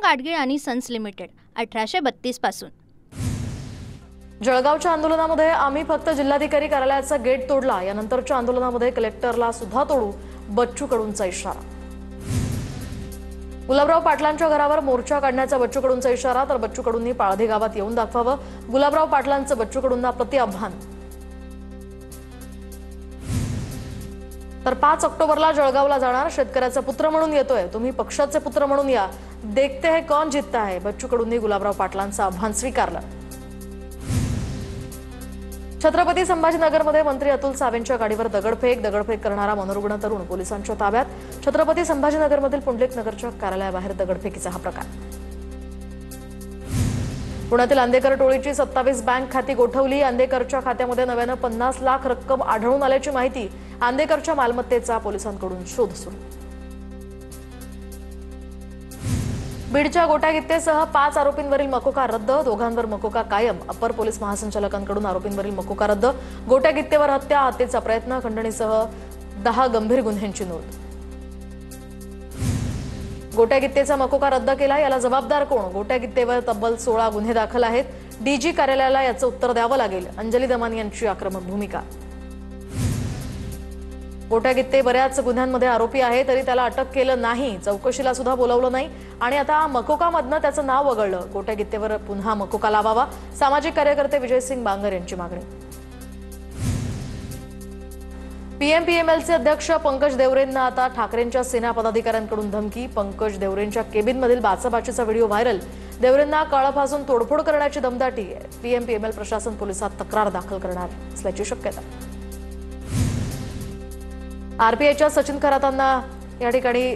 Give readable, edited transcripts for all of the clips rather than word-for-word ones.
गाडगीळ आणि sons limited 1832 पासून। जळगावच्या आंदोलनामध्ये आम्ही फक्त जिल्हाधिकारी कार्यालयाचा गेट तोडला, यानंतरच्या आंदोलनामध्ये कलेक्टरला सुद्धा तोडू, बच्चू कडूंचा इशारा। गुलाबराव पाटलांच्या घरावर मोर्चा काढण्याचा बच्चू कडूंचा इशारा, तर बच्चू कडूंनी पाळधी गावात येऊन दाखवावं, गुलाबराव पाटलांचं बच्चू कडूंना प्रतिआव्हान। तर 5 ऑक्टोबरला जळगावला जाणार, शेतकऱ्याचा पुत्र म्हणून येतोय, तुम्ही पक्षाचे पुत्र म्हणून या, देखते है कौन जितता है, बच्चू कडूंनी गुलाबराव पाटलांचं आव्हान स्वीकारलं। छत्रपती संभाजीनगरमध्ये मंत्री अतुल सावेंच्या गाडीवर दगडफेक करणारा मनोरुग्ण तरुण पोलिसांच्या ताब्यात। छत्रपती संभाजीनगरमधील पुंडलिक नगरच्या कार्यालयाबाहेर दगडफेकीचा हा प्रकार। पुण्यातील अंधेकर टोळीची 27 बँक खाती गोठवली, अंधेकरच्या खात्यामध्ये नव्यानं 50 लाख रक्कम आढळून आल्याची माहिती, अंधेकरच्या मालमत्तेचा पोलिसांकडून शोध सुरू। बीडच्या गोट्यागित्तेसह 5 आरोपींवरील मकोका रद्द, दोघांवर मकोका कायम, अपर पोलीस महासंचालकांकडून आरोपींवरील मकोका रद्द, गोट्यागित्तेवर हत्येचा प्रयत्न, खंडणीसह 10 गंभीर गुन्ह्यांची नोंद। गोट्यागित्तेचा मकोका रद्द केला, याला जबाबदार कोण, गोट्यागित्तेवर तब्बल 16 गुन्हे दाखल आहेत, डीजी कार्यालयाला याचं उत्तर द्यावं लागेल, अंजली दमान यांची आक्रमक भूमिका। गोट्यागित्ते बऱ्याच गुन्ह्यांमध्ये आरोपी आहे, तरी त्याला अटक केलं नाही, चौकशीला सुद्धा बोलावलं नाही आणि आता मकोकामधनं त्याचं नाव वगळलं, गोट्यागित्तेवर पुन्हा मकोका लावावा, सामाजिक कार्यकर्ते विजयसिंग बांगर यांची मागणी। पीएमपीएमएलचे अध्यक्ष पंकज देवरेंना आता ठाकरेंच्या सेना पदाधिकाऱ्यांकडून धमकी, पंकज देवरेंच्या केबिनमधील बाचाबाचीचा व्हिडिओ व्हायरल, देवरेंना काळापासून तोडफोड करण्याची दमदाटी, पीएमपीएमएल प्रशासन पोलिसात तक्रार दाखल करणार असल्याची शक्यता। आरपीआयच्या सचिन खरातांना या ठिकाणी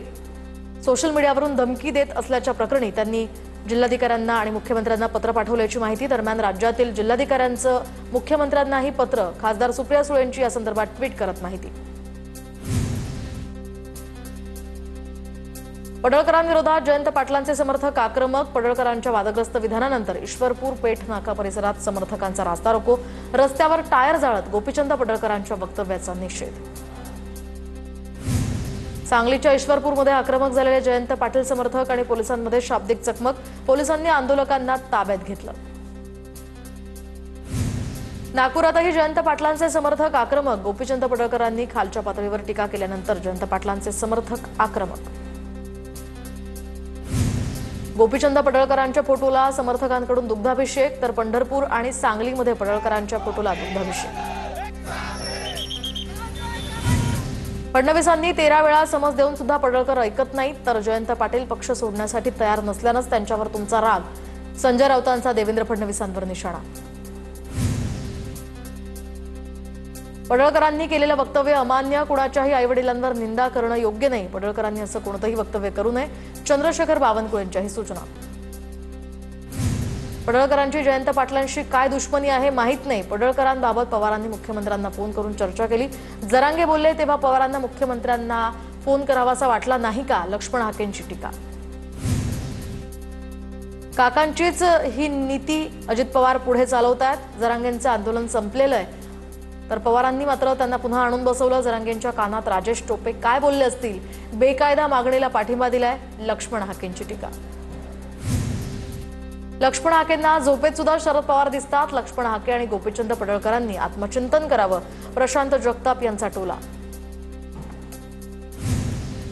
सोशल मीडियावरून धमकी देत असल्याच्या प्रकरणी त्यांनी जिल्हाधिकाऱ्यांना आणि मुख्यमंत्र्यांना पत्र पाठवल्याची माहिती। दरम्यान राज्यातील जिल्हाधिकाऱ्यांचं मुख्यमंत्र्यांनाही पत्र, खासदार सुप्रिया सुळेंची या संदर्भात ट्विट करत माहिती। पडळकरांविरोधात जयंत पाटलांचे समर्थक आक्रमक, पडळकरांच्या वादग्रस्त विधानानंतर ईश्वरपूर पेठ नाका परिसरात समर्थकांचा रास्ता रोको, रस्त्यावर टायर जाळत गोपीचंद पडळकरांच्या वक्तव्याचा निषेध। सांगलीच्या ईश्वरपूरमध्ये आक्रमक झालेले जयंत पाटील समर्थक आणि पोलिसांमध्ये शाब्दिक चकमक, पोलिसांनी आंदोलकांना ताब्यात घेतलं। नागपुरातही जयंत पाटलांचे समर्थक आक्रमक, गोपीचंद पडळकरांनी खालच्या पातळीवर टीका केल्यानंतर जयंत पाटलांचे समर्थक आक्रमक। गोपीचंद पडळकरांच्या फोटोला समर्थकांकडून दुग्धाभिषेक, तर पंढरपूर आणि सांगलीमध्ये पडळकरांच्या फोटोला दुग्धाभिषेक। फडणवीसांनी 13 वेळा समज देऊन सुद्धा पडळकर ऐकत नाहीत, तर जयंत पाटील पक्ष सोडण्यासाठी तयार नसल्यानंच त्यांच्यावर तुमचा राग, संजय राऊतांचा देवेंद्र फडणवीसांवर निशाणा। पडळकरांनी केलेलं वक्तव्य अमान्य, कुणाच्याही आईवडिलांवर निंदा करणं योग्य नाही, पडळकरांनी असं कोणतंही वक्तव्य करू नये, चंद्रशेखर बावनकुळेंच्याही सूचना। पडळकरांची जयंत पाटलांशी काय दुश्मनी आहे माहीत नाही, पडळकरांबाबत पवारांनी मुख्यमंत्र्यांना फोन करून चर्चा केली, जरांगे बोलले तेव्हा पवारांना मुख्यमंत्र्यांना फोन करावासा वाटला नाही का, लक्ष्मण हाकेंची टीका। काकांचीच ही नीती अजित पवार पुढे चालवतायत, जरांगेंचं आंदोलन संपलेलं आहे, तर पवारांनी मात्र त्यांना पुन्हा आणून बसवलं, जरांगेंच्या कानात राजेश टोपे काय बोलले असतील, बेकायदा मागणीला पाठिंबा दिलाय, लक्ष्मण हाकेंची टीका। लक्ष्मण हाकेंना झोपेत सुद्धा शरद पवार दिसतात, लक्ष्मण हाके आणि गोपीचंद पडळकरांनी आत्मचिंतन करावं, प्रशांत जगताप यांचा टोला।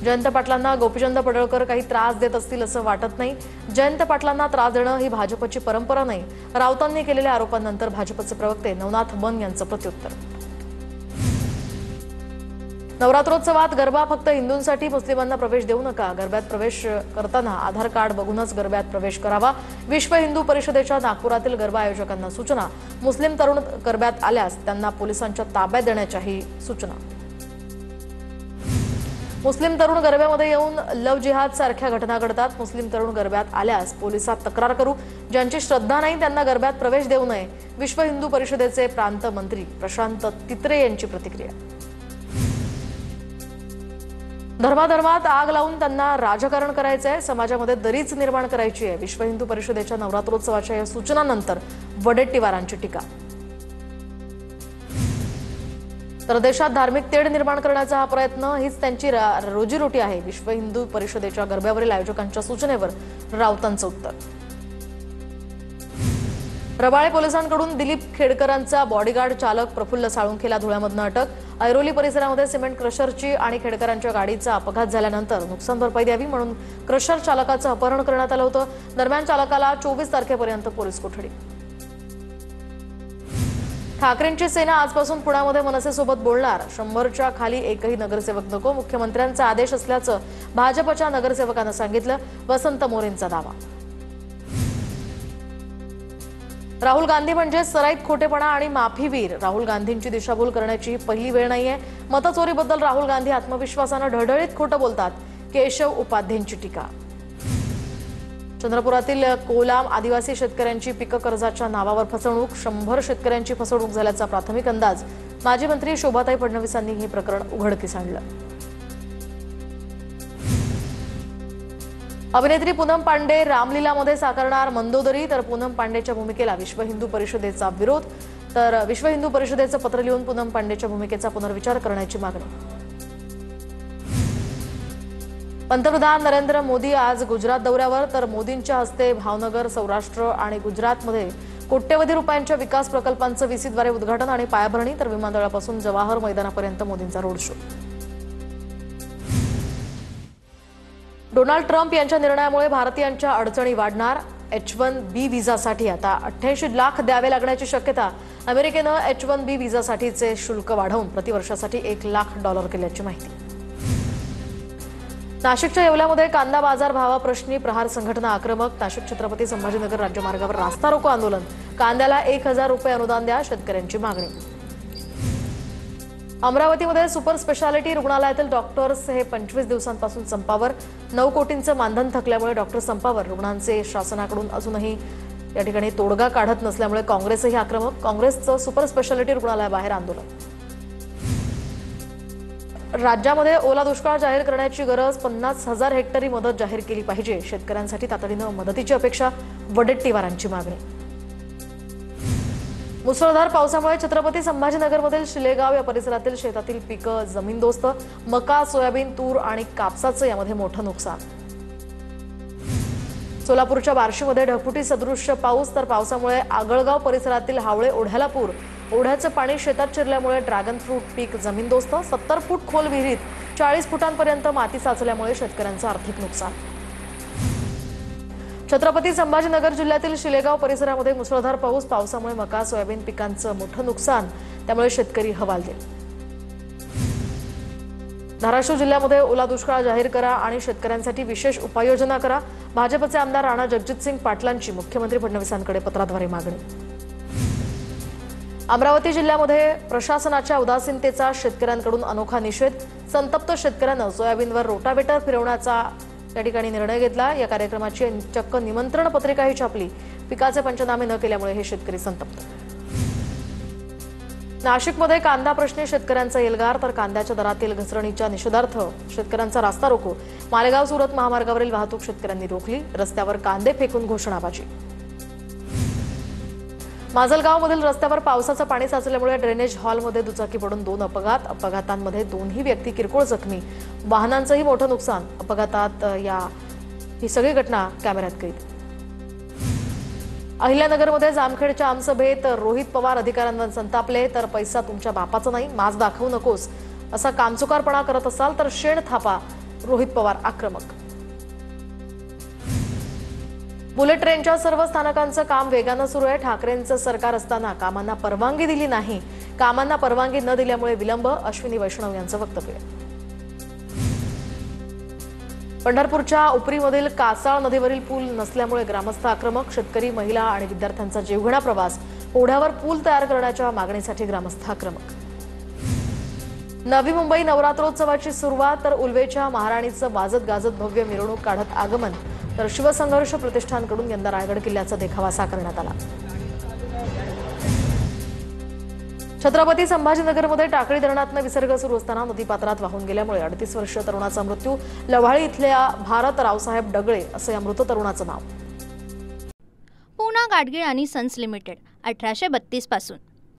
जयंत पाटलांना गोपीचंद पडळकर काही त्रास देत असतील असं वाटत नाही, जयंत पाटलांना त्रास देणं ही भाजपची परंपरा नाही, राऊतांनी केलेल्या आरोपांनंतर भाजपचे प्रवक्ते नवनाथ बन यांचं प्रत्युत्तर। नवरात्रोत्सवात गरबा फक्त हिंदूंसाठी, मुस्लिमांना प्रवेश देऊ नका, गरब्यात प्रवेश करताना आधार कार्ड बघूनच गरब्यात प्रवेश करावा, विश्व हिंदू परिषदेच्या नागपुरातील गरबा आयोजकांना सूचना, मुस्लिम तरुण गरब्यात आल्यास त्यांना पोलिसांच्या ताब्यात देण्याच्याही सूचना। मुस्लिम तरुण गरब्यामध्ये येऊन लव जिहाद सारख्या घटना घडतात, मुस्लिम तरुण गरब्यात आल्यास पोलिसात तक्रार करू, ज्यांची श्रद्धा नाही त्यांना गरब्यात प्रवेश देऊ नये, विश्व हिंदू परिषदेचे प्रांत मंत्री प्रशांत तित्रे यांची प्रतिक्रिया। धर्माधर्मात आग लावून त्यांना राजकारण करायचंय, समाजामध्ये दरीच निर्माण करायची आहे, विश्व हिंदू परिषदेच्या नवरात्रोत्सवाच्या या सूचनांनंतर वडेट्टीवारांची टीका। तर देशात धार्मिक तेढ निर्माण करण्याचा हा प्रयत्न हीच त्यांची रोजीरोटी आहे. विश्व हिंदू परिषदेच्या गरब्यावरील आयोजकांच्या सूचनेवर राऊतांचं उत्तर. रबाळे पोलिसांकडून दिलीप खेडकरांचा बॉडीगार्ड चालक प्रफुल्ल साळुंखेला धुळ्यामधून अटक. ऐरोली परिसरामध्ये सिमेंट क्रशरची आणि खेडकरांच्या गाडीचा अपघात झाल्यानंतर नुकसान भरपाई द्यावी म्हणून क्रशर चालकाचं अपहरण करण्यात आलं होतं. दरम्यान चालकाला 24 तारखेपर्यंत पोलीस कोठडी. ठाकरेंची सेना आजपासून पुण्यामध्ये मनसेसोबत बोलणार. 100च्या खाली एकही नगरसेवक नको, मुख्यमंत्र्यांचा आदेश असल्याचं भाजपच्या नगरसेवकांना सांगितलं. वसंत मोरेंचा दावा. राहुल गांधी म्हणजे सराईत खोटेपणा आणि माफीवीर. राहुल गांधींची दिशाभूल करण्याची पहिली वेळ नाहीये. मतचोरीबद्दल राहुल गांधी आत्मविश्वासानं ढळढळीत खोटं बोलतात. केशव उपाध्यायांची टीका. चंद्रपुरातील कोलाम आदिवासी शेतकऱ्यांची पीक कर्जाच्या नावावर फसवणूक. 100 शेतकऱ्यांची फसवणूक झाल्याचा प्राथमिक अंदाज. माजी मंत्री शोभाताई फडणवीसांनी हे प्रकरण उघडकीस आणलं. अभिनेत्री पूनम पांडे रामलीलामध्ये साकारणार मंदोदरी. तर पूनम पांडेच्या भूमिकेला विश्व हिंदू परिषदेचा विरोध. तर विश्व हिंदू परिषदेचं पत्र लिहून पूनम पांडेच्या भूमिकेचा पुनर्विचार करण्याची मागणी. पंतप्रधान नरेंद्र मोदी आज गुजरात दौऱ्यावर. तर मोदींच्या हस्ते भावनगर, सौराष्ट्र आणि गुजरातमध्ये कोट्यवधी रुपयांच्या विकास प्रकल्पांचं व्हीसीद्वारे उद्घाटन आणि पायाभरणी. तर विमानतळापासून जवाहर मैदानापर्यंत मोदींचा रोड शो. डोनाल्ड ट्रम्प यांच्या निर्णयामुळे भारतीयांच्या अडचणी वाढणार. H1B व्हिसासाठी आता 88 लाख द्यावे लागण्याची शक्यता. अमेरिकेनं H1B व्हिसासाठीचे शुल्क वाढवून प्रतिवर्षासाठी $1 लाख केल्याची माहिती. नाशिकच्या येवल्यामध्ये कांदा बाजार भावाप्रश्नी प्रहार संघटना आक्रमक. नाशिक छत्रपती संभाजीनगर राज्यमार्गावर रास्ता रोको आंदोलन. कांद्याला 1000 रुपये अनुदान द्या, शेतकऱ्यांची मागणी. अमरावतीमध्ये सुपर स्पेशालिटी रुग्णालयातील डॉक्टर्स हे 25 दिवसांपासून संपावर. 9 कोटींचं मानधन थकल्यामुळे डॉक्टर संपावर. रुग्णांचे शासनाकडून अजूनही या ठिकाणी तोडगा काढत नसल्यामुळे काँग्रेसही आक्रमक. काँग्रेसचं सुपर स्पेशालिटी रुग्णालयाबाहेर आंदोलन. राज्यामध्ये ओला दुष्काळ जाहीर करण्याची गरज. 50,000 हेक्टरी मदत जाहीर केली पाहिजे. शेतकऱ्यांसाठी तातडीनं मदतीची अपेक्षा. वडेट्टीवारांची मागणी. मुसळधार पावसामुळे छत्रपती संभाजीनगरमधील शिलेगाव या परिसरातील शेतातील पिकं जमीनदोस्त. मका, सोयाबीन, तूर आणि कापसाचं यामध्ये मोठं नुकसान. सोलापूरच्या बार्शीमध्ये ढगफुटी सदृश्य पाऊस. तर पावसामुळे आगळगाव परिसरातील हावळे ओढ्याला पूर. ओढ्याचं पाणी शेतात शिरल्यामुळे ड्रॅगन फ्रूट पीक जमीनदोस्त. 70 फूट खोल विहिरीत 40 फुटांपर्यंत माती साचल्यामुळे शेतकऱ्यांचं आर्थिक नुकसान. छत्रपती संभाजीनगर जिल्ह्यातील शिलेगाव परिसरामध्ये मुसळधार पाऊस. पावसामुळे मका, सोयाबीन पिकांचं मोठं नुकसान. त्यामुळे शेतकरी हवालदिल. धाराशिव जिल्ह्यामध्ये ओला दुष्काळ जाहीर करा आणि शेतकऱ्यांसाठी विशेष उपाययोजना करा. भाजपचे आमदार राणा जगजितसिंग पाटलांची मुख्यमंत्री फडणवीसांकडे पत्राद्वारे मागणी. अमरावती जिल्ह्यामध्ये प्रशासनाच्या उदासीनतेचा शेतकऱ्यांकडून अनोखा निषेध. संतप्त शेतकऱ्यांना सोयाबीनवर रोटावेटर फिरवण्याचा या ठिकाणी निर्णय घेतला. या कार्यक्रमाची चक्क निमंत्रण पत्रिकाही छापली. पिकाचे पंचनामे न केल्यामुळे हे शेतकरी संतप्त. नाशिकमध्ये कांदा प्रश्नी शेतकऱ्यांचा एल्गार. तर कांद्याच्या दरातील घसरणीच्या निषेधार्थ शेतकऱ्यांचा रास्ता रोको. मालेगाव सुरत महामार्गावरील वाहतूक शेतकऱ्यांनी रोखली. रस्त्यावर कांदे फेकून घोषणाबाजी. माजलगावमधील रस्त्यावर पावसाचं पाणी साचल्यामुळे ड्रेनेज हॉलमध्ये दुचाकी पडून 2 अपघात. अपघातांमध्ये 2ही व्यक्ती किरकोळ जखमी. वाहनांचंही मोठं नुकसान. अपघातात ही सगळी घटना कॅमेऱ्यात कैद. अहिल्यानगरमध्ये जामखेडच्या आमसभेत रोहित पवार अधिकाऱ्यांवर संतापले. तर पैसा तुमच्या बापाचा नाही, माज दाखवू नकोस. असा कामचुकारपणा करत असाल तर शेण थापा. रोहित पवार आक्रमक. बुलेट ट्रेनच्या सर्व स्थानकांचं काम वेगानं सुरू आहे. ठाकरेंचं सरकार असताना कामांना परवानगी दिली नाही. कामांना परवानगी न दिल्यामुळे विलंब. अश्विनी वैष्णव यांचं वक्तव्य. पंढरपूरच्या उपरीमधील कासाळ नदीवरील पूल नसल्यामुळे ग्रामस्थ आक्रमक. शेतकरी, महिला आणि विद्यार्थ्यांचा जीवघेणा प्रवास. ओढ्यावर पूल तयार करण्याच्या मागणीसाठी ग्रामस्थ आक्रमक. नवी मुंबई नवरात्रोत्सवाची सुरुवात. तर उल्वेच्या महाराणीचं वाजत गाजत भव्य मिरवणूक काढत आगमन. तर शिवसंघर्ष प्रतिष्ठानकडून यंदा रायगड किल्ल्याचा देखावा साकारण्यात आला. छत्रपती संभाजीनगरमध्ये टाकळी धरणातनं विसर्ग सुरू असताना नदीपात्रात वाहून गेल्यामुळे 38 वर्षीय तरुणाचा मृत्यू. लव्हाळी इथल्या भारत रावसाहेब डगळे असं या मृत तरुणाचं नाव. पूना गाडगीळ आणि सन्स लिमिटेड 1832 पासून.